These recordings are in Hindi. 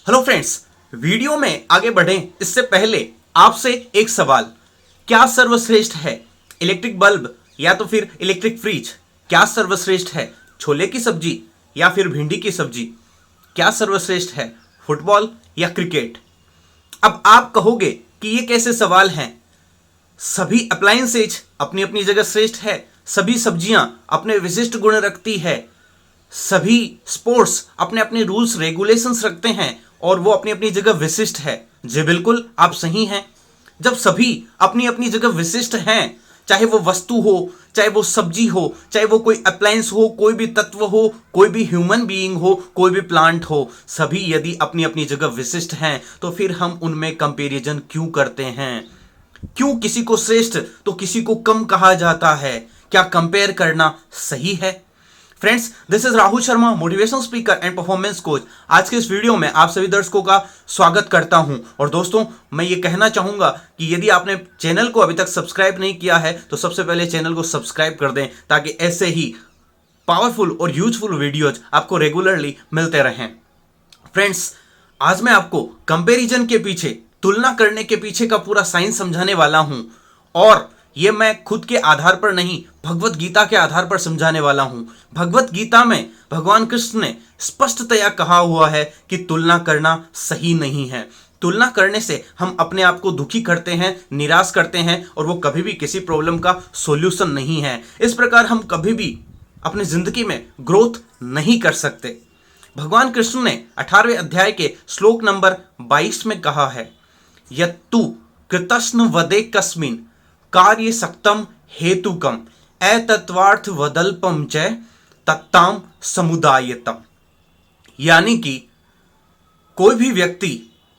हेलो फ्रेंड्स, वीडियो में आगे बढ़ें इससे पहले आपसे एक सवाल। क्या सर्वश्रेष्ठ है, इलेक्ट्रिक बल्ब या तो फिर इलेक्ट्रिक फ्रिज? क्या सर्वश्रेष्ठ है, छोले की सब्जी या फिर भिंडी की सब्जी? क्या सर्वश्रेष्ठ है, फुटबॉल या क्रिकेट? अब आप कहोगे कि ये कैसे सवाल हैं। सभी अप्लायंसेज अपनी अपनी जगह श्रेष्ठ है, सभी सब्जियां अपने विशिष्ट गुण रखती है, सभी स्पोर्ट्स अपने अपने रूल्स रेगुलेशंस रखते हैं और वो अपनी अपनी जगह विशिष्ट है। जी बिल्कुल, आप सही हैं। जब सभी अपनी अपनी जगह विशिष्ट हैं, चाहे वो वस्तु हो, चाहे वो सब्जी हो, चाहे वो कोई अप्लायंस हो, कोई भी तत्व हो, कोई भी ह्यूमन बीइंग हो, कोई भी प्लांट हो, सभी यदि अपनी अपनी जगह विशिष्ट हैं तो फिर हम उनमें कंपैरिजन क्यों करते हैं? क्यों किसी को श्रेष्ठ तो किसी को कम कहा जाता है? क्या कंपेयर करना सही है? Friends, this is Rahul Sharma, motivational speaker and performance coach. आज के इस वीडियो में आप सभी दर्शकों का स्वागत करता हूं। और दोस्तों, मैं ये कहना चाहूंगा कि यदि आपने चैनल को अभी तक सब्सक्राइब नहीं किया है तो सबसे पहले चैनल को सब्सक्राइब कर दें ताकि ऐसे ही पावरफुल और यूजफुल वीडियोज आपको रेगुलरली मिलते रहें। फ्रेंड्स, आज मैं आपको कंपैरिजन के पीछे, तुलना करने के पीछे का पूरा साइंस समझाने वाला हूं। और यह मैं खुद के आधार पर नहीं, भगवत गीता के आधार पर समझाने वाला हूं। भगवत गीता में भगवान कृष्ण ने स्पष्टतया कहा हुआ है कि तुलना करना सही नहीं है। तुलना करने से हम अपने आप को दुखी करते हैं, निराश करते हैं और वो कभी भी किसी प्रॉब्लम का सॉल्यूशन नहीं है। इस प्रकार हम कभी भी अपनी जिंदगी में ग्रोथ नहीं कर सकते। भगवान कृष्ण ने 18वें अध्याय के श्लोक नंबर 22 में कहा है, यत्तु कृतस्न वदे कस्मिन कार्य सक्तम हेतुकम एतत्वार्थ वदल्पम च तत्ताम समुदायतम। यानी कि कोई भी व्यक्ति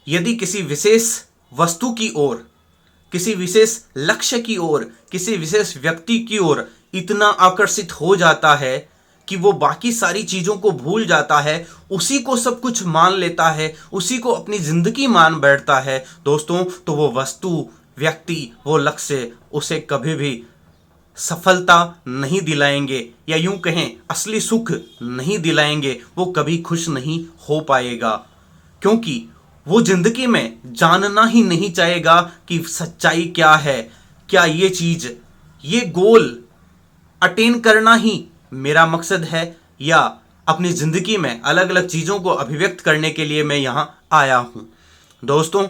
यदि किसी विशेष वस्तु की ओर, किसी विशेष लक्ष्य की ओर, किसी विशेष व्यक्ति की ओर इतना आकर्षित हो जाता है कि वो बाकी सारी चीजों को भूल जाता है, उसी को सब कुछ मान लेता है, उसी को अपनी जिंदगी मान बैठता है दोस्तों, तो वो वस्तु, व्यक्ति, वो लक्ष्य उसे कभी भी सफलता नहीं दिलाएंगे, या यूं कहें असली सुख नहीं दिलाएंगे। वो कभी खुश नहीं हो पाएगा क्योंकि वो जिंदगी में जानना ही नहीं चाहेगा कि सच्चाई क्या है। क्या ये चीज, ये गोल अटेन करना ही मेरा मकसद है, या अपनी जिंदगी में अलग अलग चीजों को अभिव्यक्त करने के लिए मैं यहां आया हूं। दोस्तों,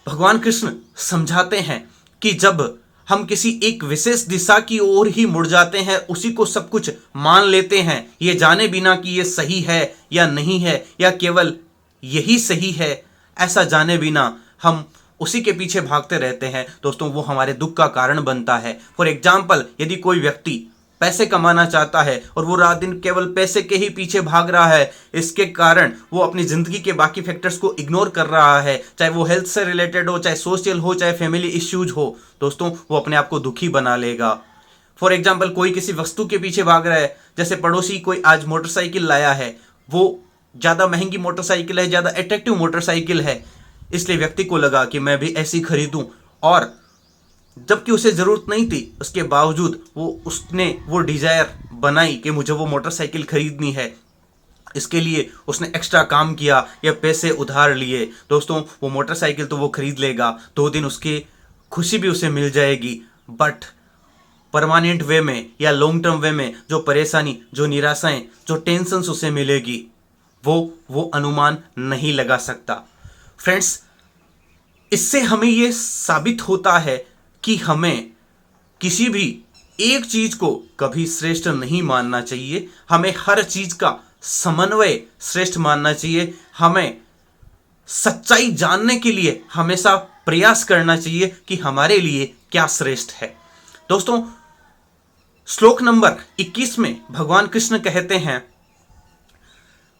भगवान कृष्ण समझाते हैं कि जब हम किसी एक विशेष दिशा की ओर ही मुड़ जाते हैं, उसी को सब कुछ मान लेते हैं, ये जाने बिना कि ये सही है या नहीं है, या केवल यही सही है, ऐसा जाने बिना हम उसी के पीछे भागते रहते हैं दोस्तों, वो हमारे दुख का कारण बनता है। फॉर एग्जाम्पल, यदि कोई व्यक्ति पैसे कमाना चाहता है और वो रात दिन केवल पैसे के ही पीछे भाग रहा है, इसके कारण वो अपनी जिंदगी के बाकी फैक्टर्स को इग्नोर कर रहा है, चाहे वो हेल्थ से रिलेटेड हो, चाहे सोशल हो, चाहे फैमिली इश्यूज हो, दोस्तों वो अपने आप को दुखी बना लेगा। फॉर एग्जाम्पल, कोई किसी वस्तु के पीछे भाग रहा है, जैसे पड़ोसी कोई आज मोटरसाइकिल लाया है, वो ज़्यादा महंगी मोटरसाइकिल है, ज़्यादा अट्रैक्टिव मोटरसाइकिल है, इसलिए व्यक्ति को लगा कि मैं भी ऐसी खरीदूं, और जबकि उसे ज़रूरत नहीं थी, उसके बावजूद उसने वो डिज़ायर बनाई कि मुझे वो मोटरसाइकिल खरीदनी है। इसके लिए उसने एक्स्ट्रा काम किया या पैसे उधार लिए। दोस्तों, वो मोटरसाइकिल तो वो खरीद लेगा, 2 दिन उसकी खुशी भी उसे मिल जाएगी, बट परमानेंट वे में या लॉन्ग टर्म वे में जो परेशानी, जो निराशाएं, जो टेंशन्स उसे मिलेगी, वो अनुमान नहीं लगा सकता। फ्रेंड्स, इससे हमें ये साबित होता है कि हमें किसी भी एक चीज को कभी श्रेष्ठ नहीं मानना चाहिए। हमें हर चीज का समन्वय श्रेष्ठ मानना चाहिए। हमें सच्चाई जानने के लिए हमेशा प्रयास करना चाहिए कि हमारे लिए क्या श्रेष्ठ है। दोस्तों, श्लोक नंबर 21 में भगवान कृष्ण कहते हैं,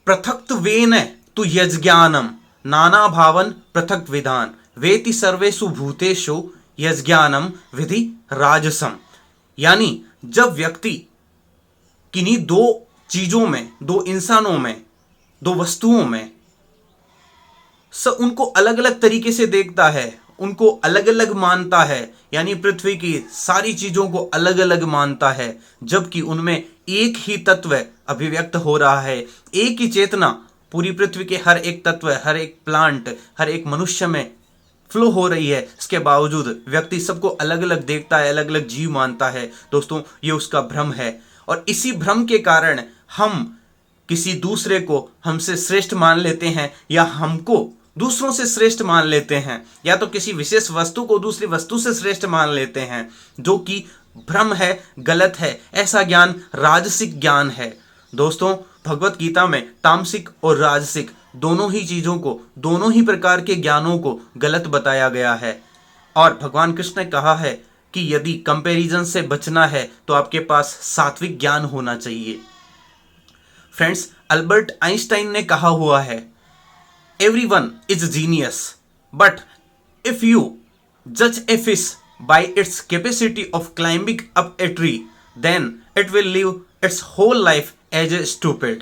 पृथक्त्वेन तु यज्ञानम नाना भावन पृथक विधान वेति सर्वेषु भूतेषु यज्ञानम विधि राजसम। यानी जब व्यक्ति किन्हीं 2 चीजों में, 2 इंसानों में, 2 वस्तुओं में उनको अलग अलग तरीके से देखता है, उनको अलग अलग मानता है, यानी पृथ्वी की सारी चीजों को अलग अलग मानता है, जबकि उनमें एक ही तत्व अभिव्यक्त हो रहा है, एक ही चेतना पूरी पृथ्वी के हर एक तत्व, हर एक प्लांट, हर एक मनुष्य में फ्लो हो रही है, इसके बावजूद व्यक्ति सबको अलग अलग देखता है, अलग अलग जीव मानता है। दोस्तों, ये उसका भ्रम है और इसी भ्रम के कारण हम किसी दूसरे को हमसे श्रेष्ठ मान लेते हैं या हमको दूसरों से श्रेष्ठ मान लेते हैं, या तो किसी विशेष वस्तु को दूसरी वस्तु से श्रेष्ठ मान लेते हैं, जो कि भ्रम है, गलत है। ऐसा ज्ञान राजसिक ज्ञान है। दोस्तों, भगवत गीता में तामसिक और राजसिक दोनों ही चीजों को, दोनों ही प्रकार के ज्ञानों को गलत बताया गया है। और भगवान कृष्ण ने कहा है कि यदि कंपैरिजन से बचना है तो आपके पास सात्विक ज्ञान होना चाहिए। फ्रेंड्स, अल्बर्ट आइंस्टाइन ने कहा हुआ है, everyone is genius, but if you जज a fish by its capacity of climbing up a tree, then it will live its whole life as a stupid.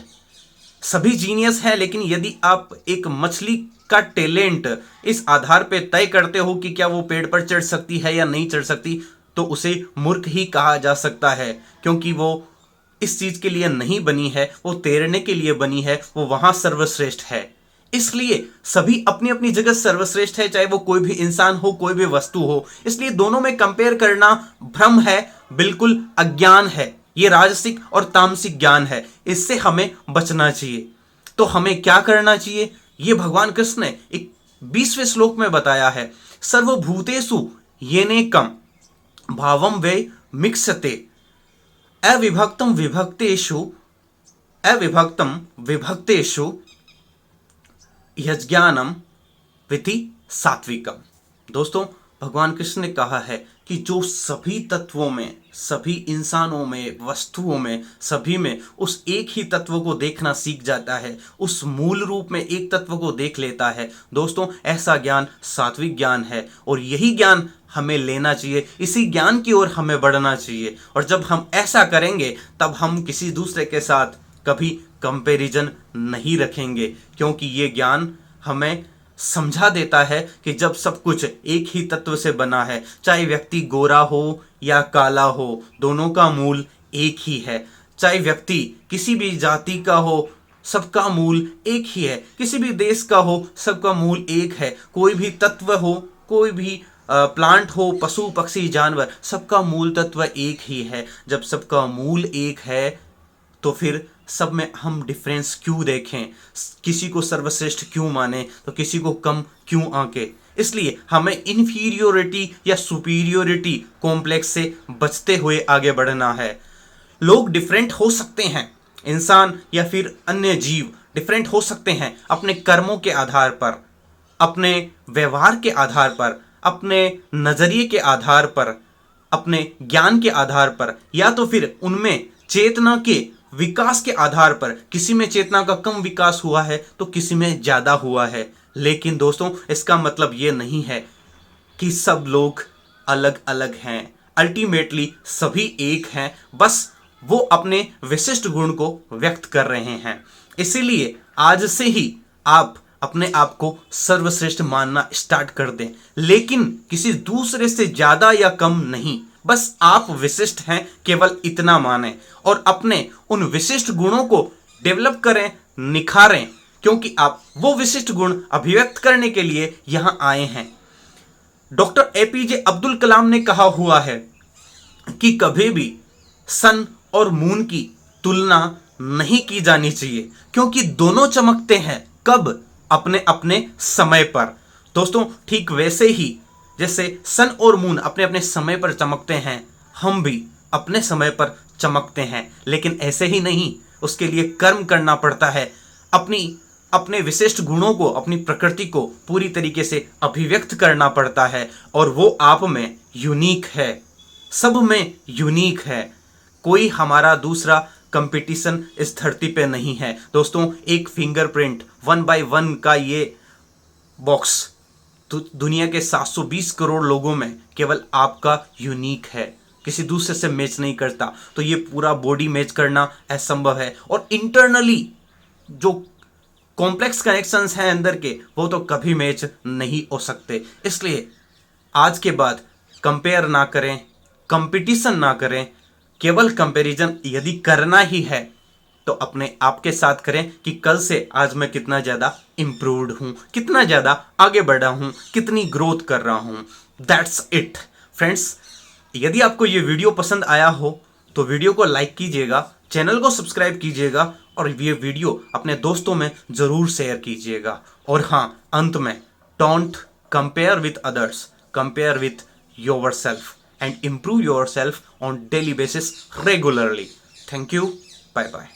सभी जीनियस है, लेकिन यदि आप एक मछली का टैलेंट इस आधार पे तय करते हो कि क्या वो पेड़ पर चढ़ सकती है या नहीं चढ़ सकती, तो उसे मूर्ख ही कहा जा सकता है, क्योंकि वो इस चीज के लिए नहीं बनी है, वो तैरने के लिए बनी है, वो वहां सर्वश्रेष्ठ है। इसलिए सभी अपनी अपनी जगह सर्वश्रेष्ठ है, चाहे वो कोई भी इंसान हो, कोई भी वस्तु हो। इसलिए दोनों में कंपेयर करना भ्रम है, बिल्कुल अज्ञान है। ये राजसिक और तामसिक ज्ञान है, इससे हमें बचना चाहिए। तो हमें क्या करना चाहिए, ये भगवान कृष्ण ने एक 20वें श्लोक में बताया है। सर्वभूतेषु येनेकम भावम वे मिक्सते अविभक्तम विभक्तेषु यज्ञानम विधि सात्विकम। दोस्तों, भगवान कृष्ण ने कहा है कि जो सभी तत्वों में, सभी इंसानों में, वस्तुओं में, सभी में उस एक ही तत्व को देखना सीख जाता है, उस मूल रूप में एक तत्व को देख लेता है। दोस्तों, ऐसा ज्ञान सात्विक ज्ञान है और यही ज्ञान हमें लेना चाहिए, इसी ज्ञान की ओर हमें बढ़ना चाहिए। और जब हम ऐसा करेंगे तब हम किसी दूसरे के साथ कभी कंपैरिजन नहीं रखेंगे, क्योंकि ये ज्ञान हमें समझा देता है कि जब सब कुछ एक ही तत्व से बना है, चाहे व्यक्ति गोरा हो या काला हो, दोनों का मूल एक ही है। चाहे व्यक्ति किसी भी जाति का हो, सबका मूल एक ही है। किसी भी देश का हो, सबका मूल एक है। कोई भी तत्व हो, कोई भी प्लांट हो, पशु पक्षी जानवर, सबका मूल तत्व एक ही है। जब सबका मूल एक है तो फिर सब में हम डिफरेंस क्यों देखें, किसी को सर्वश्रेष्ठ क्यों माने तो किसी को कम क्यों आंके। इसलिए हमें इन्फीरियोरिटी या सुपीरियोरिटी कॉम्प्लेक्स से बचते हुए आगे बढ़ना है। लोग डिफरेंट हो सकते हैं, इंसान या फिर अन्य जीव डिफरेंट हो सकते हैं अपने कर्मों के आधार पर, अपने व्यवहार के आधार पर, अपने नजरिए के आधार पर, अपने ज्ञान के आधार पर, या तो फिर उनमें चेतना के विकास के आधार पर। किसी में चेतना का कम विकास हुआ है तो किसी में ज्यादा हुआ है। लेकिन दोस्तों, इसका मतलब ये नहीं है कि सब लोग अलग अलग हैं। अल्टीमेटली सभी एक हैं, बस वो अपने विशिष्ट गुण को व्यक्त कर रहे हैं। इसीलिए आज से ही आप अपने आप को सर्वश्रेष्ठ मानना स्टार्ट कर दें, लेकिन किसी दूसरे से ज्यादा या कम नहीं। बस आप विशिष्ट हैं, केवल इतना मानें और अपने उन विशिष्ट गुणों को डेवलप करें, निखारें, क्योंकि आप वो विशिष्ट गुण अभिव्यक्त करने के लिए यहां आए हैं। डॉक्टर एपीजे अब्दुल कलाम ने कहा हुआ है कि कभी भी सन और मून की तुलना नहीं की जानी चाहिए, क्योंकि दोनों चमकते हैं। कब? अपने अपने समय पर। दोस्तों, ठीक वैसे ही जैसे सन और मून अपने अपने समय पर चमकते हैं, हम भी अपने समय पर चमकते हैं, लेकिन ऐसे ही नहीं, उसके लिए कर्म करना पड़ता है। अपने विशिष्ट गुणों को, अपनी प्रकृति को पूरी तरीके से अभिव्यक्त करना पड़ता है, और वो आप में यूनिक है, सब में यूनिक है। कोई हमारा दूसरा कंपटीशन इस धरती पे नहीं है। दोस्तों, एक फिंगरप्रिंट 1 by 1 का ये बॉक्स तो दुनिया के 720 करोड़ लोगों में केवल आपका यूनिक है, किसी दूसरे से मैच नहीं करता। तो ये पूरा बॉडी मैच करना असंभव है, और इंटरनली जो कॉम्प्लेक्स कनेक्शंस हैं अंदर के, वो तो कभी मैच नहीं हो सकते। इसलिए आज के बाद कंपेयर ना करें, कंपटीशन ना करें। केवल कंपैरिजन यदि करना ही है तो अपने आप के साथ करें कि कल से आज मैं कितना ज़्यादा इम्प्रूव्ड हूँ, कितना ज़्यादा आगे बढ़ा हूँ, कितनी ग्रोथ कर रहा हूँ। That's it friends. यदि आपको ये वीडियो पसंद आया हो तो वीडियो को लाइक कीजिएगा, चैनल को सब्सक्राइब कीजिएगा और ये वीडियो अपने दोस्तों में ज़रूर शेयर कीजिएगा। और हाँ, अंत में don't compare with others, compare with yourself and improve yourself on daily basis regularly. Thank you. Bye bye.